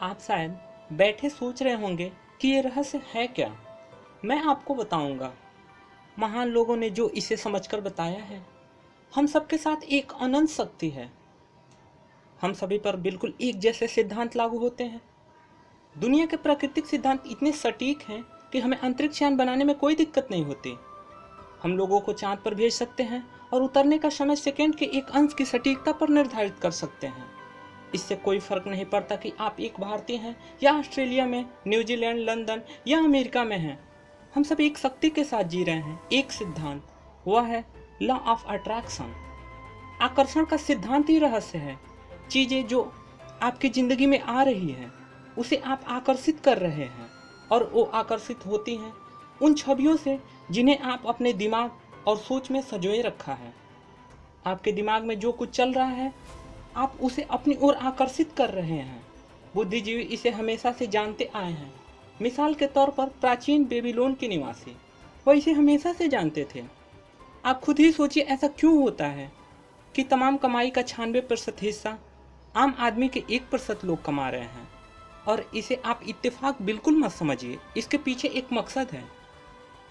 आप शायद बैठे सोच रहे होंगे कि ये रहस्य है क्या। मैं आपको बताऊंगा। महान लोगों ने जो इसे समझकर बताया है। हम सबके साथ एक अनंत शक्ति है। हम सभी पर बिल्कुल एक जैसे सिद्धांत लागू होते हैं। दुनिया के प्राकृतिक सिद्धांत इतने सटीक हैं कि हमें अंतरिक्ष यान बनाने में कोई दिक्कत नहीं होती। हम लोगों को चांद पर भेज सकते हैं और उतरने का समय सेकंड के एक अंश की सटीकता पर निर्धारित कर सकते हैं। इससे कोई फर्क नहीं पड़ता कि आप एक भारतीय हैं या ऑस्ट्रेलिया में, न्यूजीलैंड, लंदन या अमेरिका में हैं। हम सब एक शक्ति के साथ जी रहे हैं, एक सिद्धांत। वह है लॉ ऑफ अट्रैक्शन। आकर्षण का सिद्धांत ही रहस्य है। चीजें जो आपकी जिंदगी में आ रही हैं उसे आप आकर्षित कर रहे हैं और वो आकर्षित होती हैं उन छवियों से जिन्हें आप अपने दिमाग और सोच में संजोए रखा है। आपके दिमाग में जो कुछ चल रहा है आप उसे अपनी ओर आकर्षित कर रहे हैं। बुद्धिजीवी इसे हमेशा से जानते आए हैं। मिसाल के तौर पर प्राचीन बेबीलोन के निवासी वह इसे हमेशा से जानते थे। आप खुद ही सोचिए ऐसा क्यों होता है कि तमाम कमाई का 96% हिस्सा आम आदमी के 1% लोग कमा रहे हैं। और इसे आप इत्तेफाक बिल्कुल मत समझिए, इसके पीछे एक मकसद है।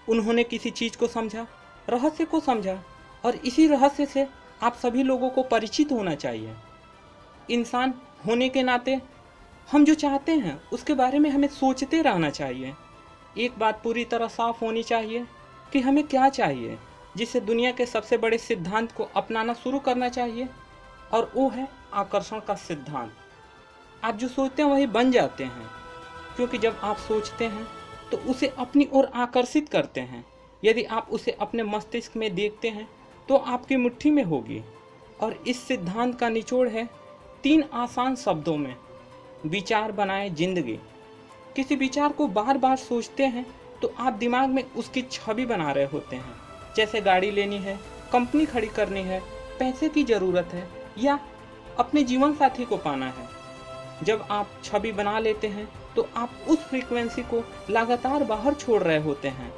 उन्होंने किसी चीज को समझा, रहस्य को समझा, और इसी रहस्य से आप सभी लोगों को परिचित होना चाहिए। इंसान होने के नाते हम जो चाहते हैं उसके बारे में हमें सोचते रहना चाहिए। एक बात पूरी तरह साफ होनी चाहिए कि हमें क्या चाहिए, जिससे दुनिया के सबसे बड़े सिद्धांत को अपनाना शुरू करना चाहिए, और वो है आकर्षण का सिद्धांत। आप जो सोचते हैं वही बन जाते हैं, क्योंकि जब आप सोचते हैं तो उसे अपनी ओर आकर्षित करते हैं। यदि आप उसे अपने मस्तिष्क में देखते हैं तो आपकी मुट्ठी में होगी। और इस सिद्धांत का निचोड़ है 3 आसान शब्दों में, विचार बनाए जिंदगी। किसी विचार को बार बार सोचते हैं तो आप दिमाग में उसकी छवि बना रहे होते हैं। जैसे गाड़ी लेनी है, कंपनी खड़ी करनी है, पैसे की ज़रूरत है या अपने जीवन साथी को पाना है। जब आप छवि बना लेते हैं तो आप उस फ्रीक्वेंसी को लगातार बाहर छोड़ रहे होते हैं।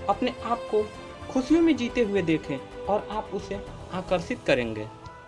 अपने आप को खुशियों में जीते हुए देखें और आप उसे आकर्षित करेंगे।